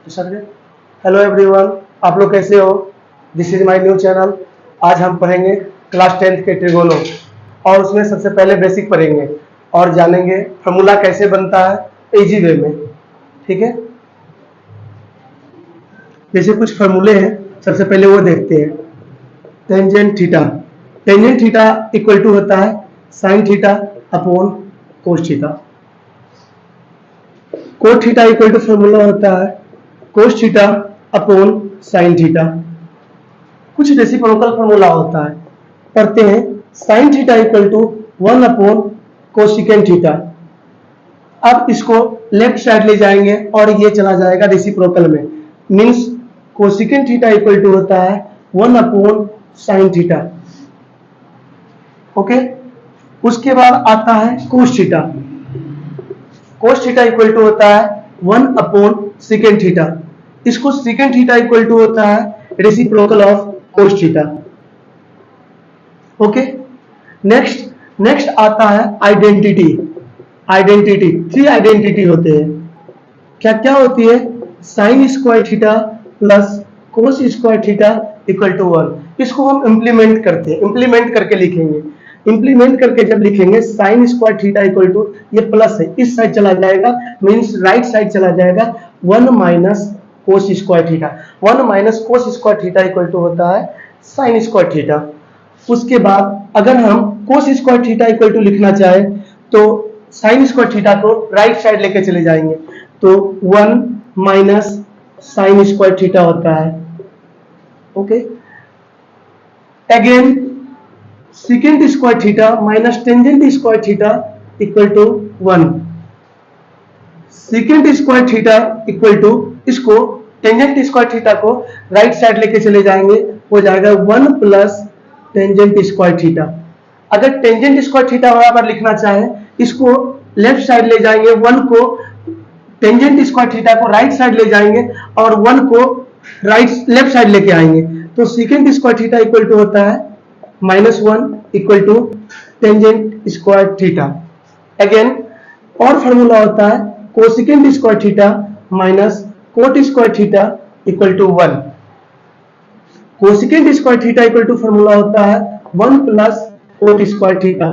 Hello everyone, आप लोग कैसे हो? This is my new channel. आज हम पढ़ेंगे क्लास 10th के ट्रिगोनो और उसमें सबसे पहले बेसिक पढ़ेंगे और जानेंगे फार्मूला कैसे बनता है इजी वे में। ठीक है, जैसे कुछ फार्मूले हैं, सबसे पहले वो देखते हैं। Tangent theta, tangent theta equal to होता है sine theta upon cos theta. Cos theta equal to formula होता है cos theta upon sine theta. कुछ रेसिप्रोकल फार्मूला होता है, पढ़ते हैं। Sine theta equal to 1 upon cosecant theta. अब इसको लेफ्ट साइड ले जाएंगे और ये चला जाएगा रेसिप्रोकल में, means cosecant theta equal to होता है 1 अपॉन साइन थीटा। ओके, उसके बाद आता है cos theta. Cos theta equal to होता है 1 अपॉन सेकेंड थीटा। इसको सेकेंड थीटा इक्वल टू होता है reciprocal of cos theta. Okay, next आता है आइडेंटिटी। आइडेंटिटी, 3 आइडेंटिटी होते हैं। क्या क्या होती है? Sine square theta plus cos square theta equal to 1। इसको हम इंप्लीमेंट करते हैं, इंप्लीमेंट करके लिखेंगे। इंप्लीमेंट करके जब लिखेंगे sine square theta equal to, ये प्लस है, इस साइड चला जाएगा, मींस राइट साइड चला जाएगा। 1 minus cos square theta, 1 minus cos square theta equal to होता है साइन स्क्वायर थीटा। उसके बाद अगर हम cos square theta equal to लिखना चाहे तो साइन स्क्वायर थीटा को राइट साइड लेके चले जाएंगे, तो 1 माइनस साइन स्क्वायर थीटा होता है। Okay, again second square theta minus tangent square theta equal to 1। Second square theta equal to, इसको टेंजेंट स्क्वायर थीटा को राइट साइड लेके चले जाएंगे, हो जाएगा 1 प्लस टेंजेंट स्क्वायर थीटा। अगर टेंजेंट स्क्वायर थीटा बराबर लिखना चाहे, इसको लेफ्ट साइड ले जाएंगे, 1 को टेंजेंट स्क्वायर थीटा को राइट साइड ले जाएंगे और 1 को लेफ्ट साइड लेके आएंगे, तो second square theta equal to होता है -1 equal to tangent square theta. Again और फार्मूला होता है cosecant square theta minus cot square theta equal to 1। Cosecant square theta equal to formula होता है 1 plus cot square theta.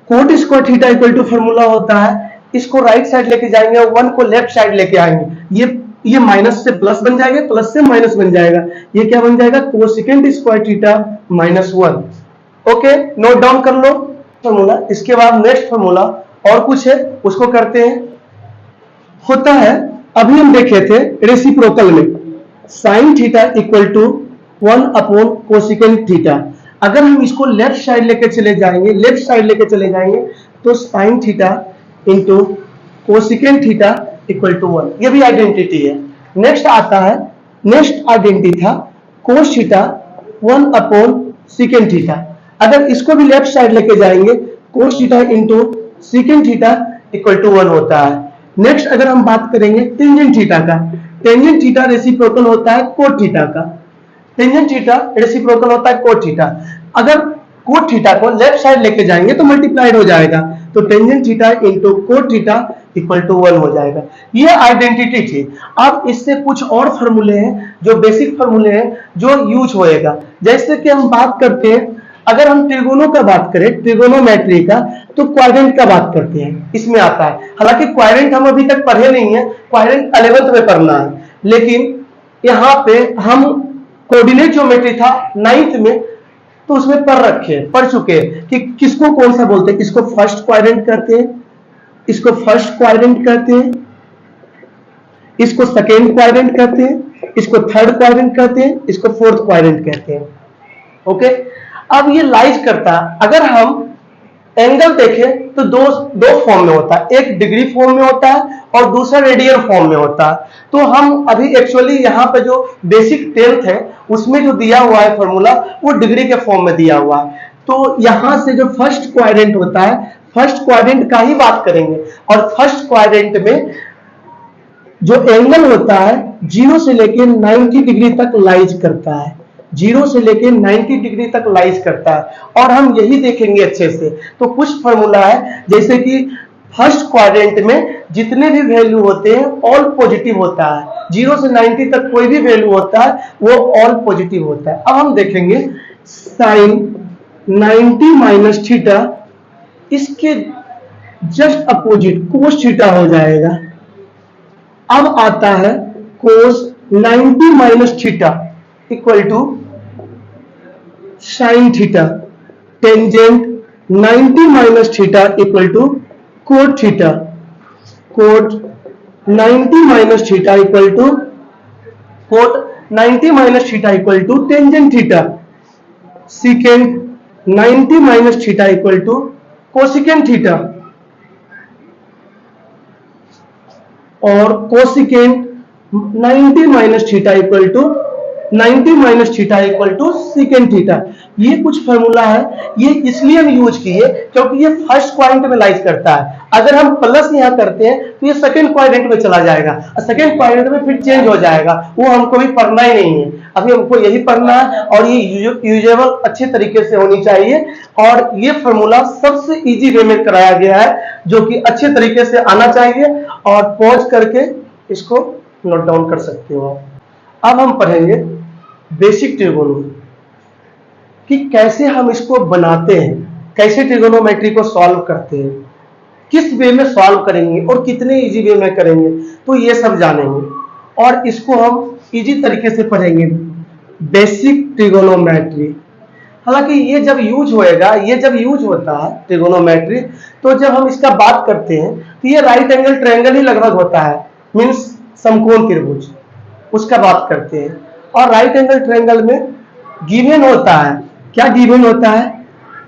Cot square theta equal to formula होता है, इसको right side लेके जाएंगे, 1 को लेफ्ट साइड लेके आएंगे, ये माइनस से प्लस बन जाएगा, प्लस से माइनस बन जाएगा, ये क्या बन जाएगा? Cosecant square theta -1। Okay, note down कर लो फार्मूला। इसके बाद नेक्स्ट फार्मूला और कुछ है, उसको करते हैं। होता है, अभी हम देखे थे रेसिप्रोकल में sine theta equal to 1 upon cosecant theta. अगर हम इसको लेफ्ट साइड लेके चले जाएंगे, तो sine theta into cosecant theta equal to 1। ये भी आइडेंटिटी है। नेक्स्ट आता है, नेक्स्ट आइडेंटिटी था cos theta 1 upon secant theta. अगर इसको भी लेफ्ट साइड लेके जाएंगे, cos theta into secant theta equal to 1 होता है। नेक्स्ट अगर हम बात करेंगे टेंजेंट थीटा का, टेंजेंट थीटा रेसिप्रोकल होता है कोट थीटा का। टेंजेंट थीटा रेसिप्रोकल होता है कोट थीटा। अगर कोट थीटा को लेफ्ट साइड लेके जाएंगे तो मल्टीप्लाइड हो जाएगा, तो tangent theta into cot theta equal to 1 हो जाएगा। ये आइडेंटिटी थी। अब इससे कुछ और फार्मूले हैं, जो बेसिक फार्मूले हैं, जो यूज होएगा। जैसे कि हम बात करते हैं, अगर हम त्रिगोनों का बात करें, त्रिगोनोमेट्री का, तो क्वाड्रेंट का बात करते हैं, इसमें आता है। हालांकि क्वाड्रेंट हम अभी तक पढ़े नहीं है, क्वाड्रेंट 11th में पढ़ना है, लेकिन यहाँ पे हम कोऑर्डिनेट ज्योमेट्री था 9th में, तो उसमें पढ़ चुके हैं कि किसको कौन सा बोलते हैं। इसको फर्स्ट क्वाड्रेंट कहते हैं, इसको फर्स्ट क्वाड्रेंट कहते हैं, इसको सेकेंड क्वाड्रेंट कहते हैं, इसको थर्ड क्वाड्रेंट कहते हैं, इसको फोर्थ क्वाड्रेंट कहते हैं। ओके, अब ये लाइज करता है। अगर हम एंगल देखें तो दो फॉर्म में होता है, एक डिग्री फॉर्म में होता है और दूसरा रेडियन फॉर्म में होता है। तो हम अभी एक्चुअली यहाँ पे जो बेसिक 10th है, उसमें जो दिया हुआ है फॉर्मूला, वो डिग्री के फॉर्म में दिया हुआ है। तो यहां से जो फर्स्ट क्वाड्रेंट होता है, फर्स्ट क्वाड्रेंट का ही बात करेंगे। और फर्स्ट क्वाड्रेंट में जो एंगल होता है 0 से लेकर 90 डिग्री तक लाइज करता है, 0 से लेके 90 डिग्री तक लाइज करता है। और हम यही देखेंगे अच्छे से। तो कुछ फार्मूला है, जैसे कि फर्स्ट क्वाड्रेंट में जितने भी वैल्यू होते हैं ऑल पॉजिटिव होता है, 0 से 90 तक कोई भी वैल्यू होता है वो ऑल पॉजिटिव होता है। अब हम देखेंगे साइन 90 माइनस थीटा, इसके जस्ट अपोजिट कोस थीटा हो जाएगा। अब आता है cos 90 minus theta equal to sine theta, tangent 90 minus theta equal to cot theta, cot 90 minus theta equal to cot 90 minus theta equal to tangent theta, secant 90 minus theta equal to cosecant theta, और cosecant 90 minus theta equal to 90 minus theta equal to secant theta. ये कुछ formula है, ये इसलिए हम use किए क्योंकि ये फर्स्ट क्वाड्रेंट में लाइज करता है। अगर हम प्लस यहां करते हैं तो ये सेकंड क्वाड्रेंट में चला जाएगा और सेकंड क्वाड्रेंट में फिर चेंज हो जाएगा, वो हमको भी पढ़ना ही नहीं है। अभी हमको यही पढ़ना है और ये यूजेबल अच्छे तरीके से होनी चाहिए। और ये फॉर्मूला सबसे इजी वे में कराया गया है जो कि अच्छे तरीके से आना चाहिए, और पॉज करके इसको नोट डाउन कर सकते हो। अब हम पढ़ेंगे बेसिक ट्रिगोनोमेट्री कि कैसे हम इसको बनाते हैं, कैसे ट्रिगोनोमेट्री को सॉल्व करते हैं, किस वे में सॉल्व करेंगे और कितने इजी वे में करेंगे, तो ये सब जानेंगे और इसको हम इजी तरीके से पढ़ेंगे, बेसिक ट्रिगोनोमेट्री। हालांकि ये जब यूज होएगा, ये जब यूज होता है ट्रिगोनोमेट्री, तो जब हम इसका बात करते हैं तो ये राइट एंगल ट्रायंगल ही लगभग होता है, मीन्स समकोण त्रिभुज, उसका बात करते हैं। और राइट एंगल ट्रायंगल में गिवन होता है, क्या गिवन होता है?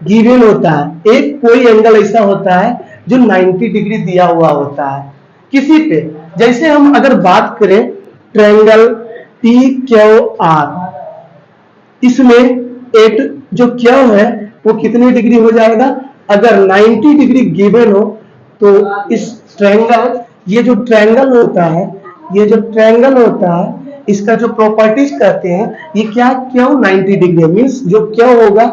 गिवन होता है एक कोई एंगल ऐसा होता है जो 90 डिग्री दिया हुआ होता है किसी पे। जैसे हम अगर बात करें ट्रायंगल PQR, इसमें एक जो क्यू है वो कितनी डिग्री हो जाएगा? अगर 90 डिग्री गिवन हो तो इस ट्रायंगल, ये जो ट्रायंगल होता है, ये जो ट्रायंगल होता है, इसका जो प्रॉपर्टीज कहते हैं, ये क्या क्यू 90 डिग्री है, मीन्स जो क्यू होगा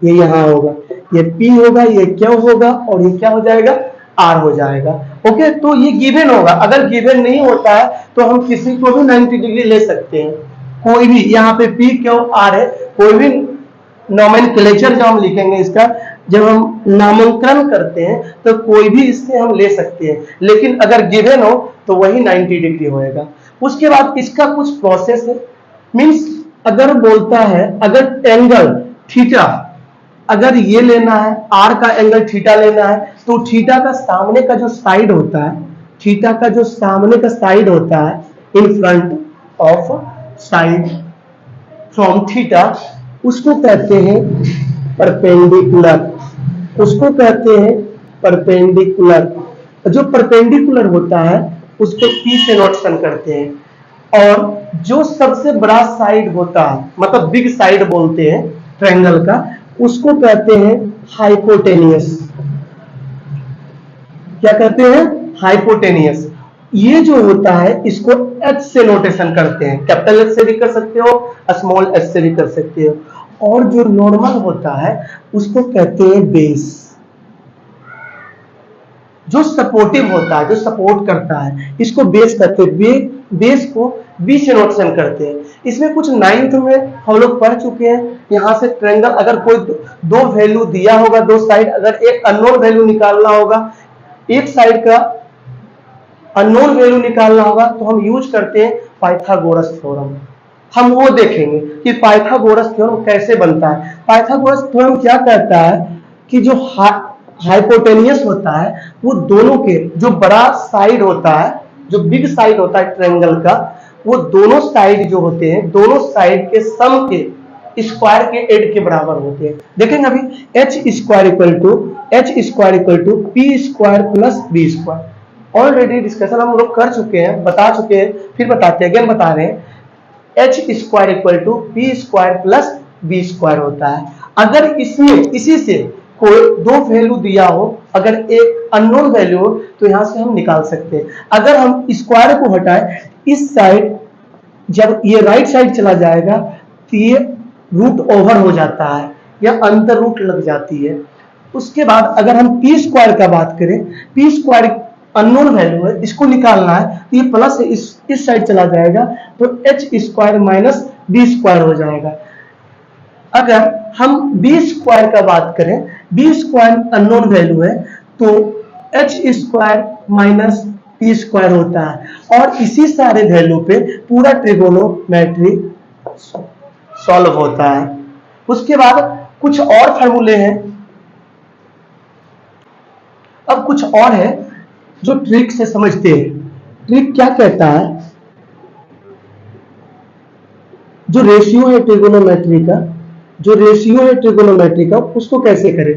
ये यहाँ होगा, ये P होगा, ये क्यू होगा और ये क्या हो जाएगा? R हो जाएगा। ओके, तो ये गिवन होगा। अगर गिवन नहीं होता है तो हम किसी को भी 90 डिग्री ले सकते हैं, कोई भी। यहाँ पे PQR है, कोई भी नोमेनक्लेचर जो हम लिखेंगे इसका, जब हम नामांकन करते हैं तो कोई भी इससे हम ले सकते हैं, लेकिन अगर गिवन हो तो वही 90 डिग्री होएगा। उसके बाद इसका कुछ प्रोसेस है, मीन्स अगर बोलता है अगर एंगल थीटा, अगर ये लेना है, आर का एंगल थीटा लेना है, तो थीटा का सामने का जो साइड होता है, थीटा का जो सामने का साइड होता है, in front of side from theta, उसको कहते हैं परपेंडिकुलर, उसको कहते हैं परपेंडिकुलर। जो परपेंडिकुलर होता है उसको P से नोटेशन करते हैं। और जो सबसे बड़ा साइड होता है, मतलब बिग साइड बोलते हैं ट्रायंगल का, उसको कहते हैं हाइपोटेनियस। क्या कहते हैं? हाइपोटेनियस। ये जो होता है इसको H से नोटेशन करते हैं, कैपिटल H से भी कर सकते हो, स्मॉल h से भी कर सकते हो। और जो नॉर्मल होता है उसको कहते हैं बेस। जो सपोर्टिव होता है, जो सपोर्ट करता है, इसको बेस कहते हैं। बेस को B से नोटेशन करते हैं। इसमें कुछ 9th में हम लोग पढ़ चुके हैं। यहाँ से ट्रायंगल, अगर कोई दो वैल्यू दिया होगा, दो साइड, अगर एक अननोन वैल्यू निकालना होगा, एक साइड का अननोन वैल्यू निकालना होगा, तो हम यूज करते हैं पाइथागोरस थ्योरम। हम वो देखेंगे कि पाइथागोरस थ्योरम कैसे बनता है। पाइथागोरस थ्योरम क्या कहता है कि जो हाइपोटेनियस होता है वो दोनों के, जो बड़ा साइड होता है, जो बिग साइड होता है ट्रायंगल का, वो दोनों साइड जो होते हैं, दोनों साइड के सम के स्क्वायर के एड के बराबर होते हैं। देखेंगे अभी H square equal to P square plus B square. Already discussion हम लोग कर चुके हैं, बता चुके हैं, फिर बताते हैं, अगेन बता रहे हैं। H square equal to P square plus B square होता है। अगर इसमें इसी से कोई दो वैल्यू दिया हो, अगर एक अननोन वैल्यू हो, तो यहां से हम निकाल सकते हैं। अगर हम स्क्वायर को हटाए, इस साइड जब ये राइट साइड चला जाएगा तो ये रूट ओवर हो जाता है या अंतर रूट लग जाती है। उसके बाद अगर हम पी स्क्वायर का बात करें, पी स्क्वायर अननोन वैल्यू है, इसको निकालना है तो ये प्लस इस साइड चला जाएगा तो H square minus B square हो जाएगा। अगर हम बी स्क्वायर का बात करें, बी स्क्वायर अननोन वैल्यू है तो H square minus P square होता है और इसी सारे वैल्यू पे पूरा ट्रिगोनोमेट्री सॉल्व होता है। उसके बाद कुछ और फार्मूले हैं, अब कुछ और है जो ट्रिक से समझते हैं। ट्रिक क्या कहता है, जो रेशियो है ट्रिगोनोमेट्री का, जो रेशियो है ट्रिगोनोमेट्री का, उसको कैसे करें,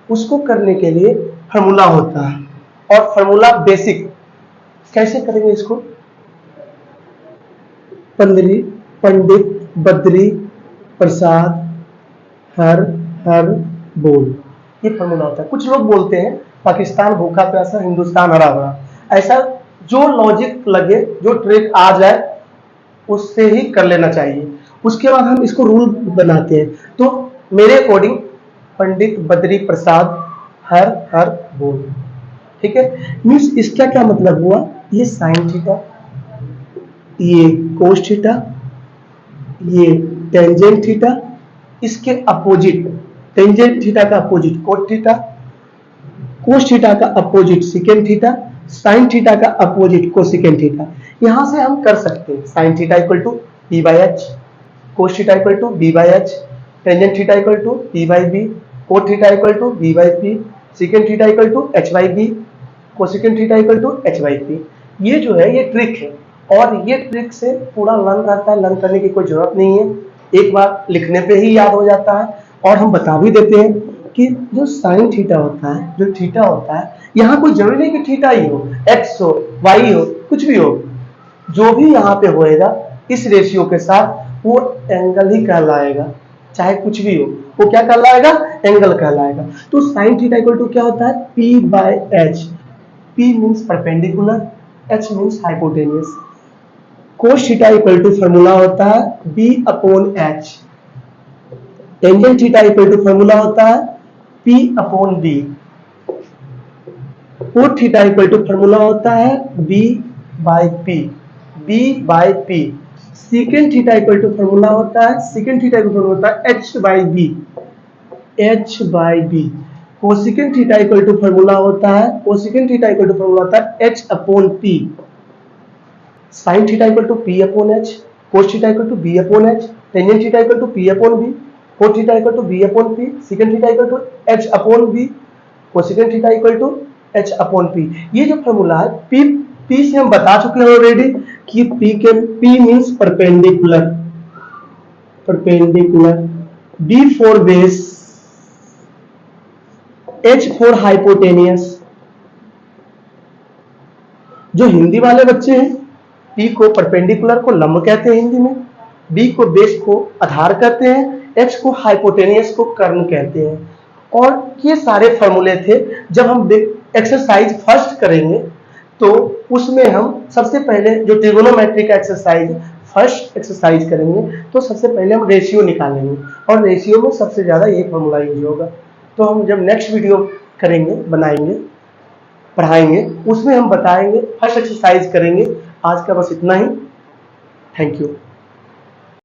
उसको करने के लिए फार्मूला होता है और फार्मूला बेसिक कैसे करेंगे इसको, पंडित बद्री प्रसाद हर हर बोल, ये फार्मूला होता है। कुछ लोग बोलते हैं पाकिस्तान भूखा प्यासा हिंदुस्तान हरा भरा, ऐसा जो लॉजिक लगे, जो ट्रिक आ जाए उससे ही कर लेना चाहिए। उसके बाद हम इसको रूल बनाते हैं। तो मेरे अकॉर्डिंग पंडित बद्री प्रसाद हर हर बोल, ठीक है। मीन्स इसका क्या मतलब हुआ, ये साइन थीटा, ये कोस थीटा, ये टेंजेंट थीटा, इसके अपोजिट टेंजेंट थीटा का opposite cot theta, cos theta का opposite secant theta, sine theta का अपोजिट कोसेकेंड थीटा। यहां से हम कर सकते हैं sine theta equal to p by h, cos theta equal to b by h, tangent theta equal to p by b, cot theta equal to b by p, secant theta equal to H by B, cosecant theta equal to H by P. ये जो है ये trick है और ये trick से पूरा learn रहता है, लर्न करने की कोई जरूरत नहीं है, एक बार लिखने पे ही याद हो जाता है। और हम बता भी देते हैं कि जो साइन थीटा होता है, जो थीटा होता है, यहाँ कोई जरूरी नहीं कि थीटा ही हो, एक्स हो, वाई हो, कुछ भी हो, जो भी यहाँ पे होएगा इस रेशियो के साथ वो एंगल ही कहलाएगा, चाहे कुछ भी हो वो क्या कहलाएगा, एंगल कहलाएगा। तो साइन थीटा इक्वल टू क्या होता है, P by H, P means perpendicular, H means hypotenuse. Cos theta equal to formula होता है B upon H, tangent theta equal to formula होता है P upon B, cot theta equal to formula होता है B by P, B by P, second theta equal to formula होता है, second theta equal to होता है H by B, H by B, cosecant theta equal to formula होता है, cosecant theta equal to formula होता है H upon P, sine theta equal to P upon H, cos theta equal to B upon H, tangent theta equal to P upon B, cot theta equal to B upon P, second theta equal to H upon B, cosecant theta equal to H upon P। ये जो formula है P से हम बता चुके हैं already कि P means perpendicular, perpendicular, B for base, H for hypotenuse. जो हिंदी वाले बच्चे हैं P को परपेंडिकुलर को लंब कहते हैं हिंदी में, B को बेस को आधार कहते हैं, H को हाइपोटेनियस को कर्ण कहते हैं। और ये सारे फॉर्मूले थे। जब हम एक्सरसाइज फर्स्ट करेंगे तो उसमें हम सबसे पहले जो ट्रिगोनोमेट्री का एक्सरसाइज फर्स्ट एक्सरसाइज करेंगे तो सबसे पहले हम रेशियो निकालेंगे और रेशियो में सबसे ज्यादा ये फॉर्मूला यूज होगा। तो हम जब नेक्स्ट वीडियो करेंगे, बनाएंगे, पढ़ाएंगे, उसमें हम बताएंगे, फर्स्ट एक्सरसाइज करेंगे। आज का बस इतना ही। Thank you.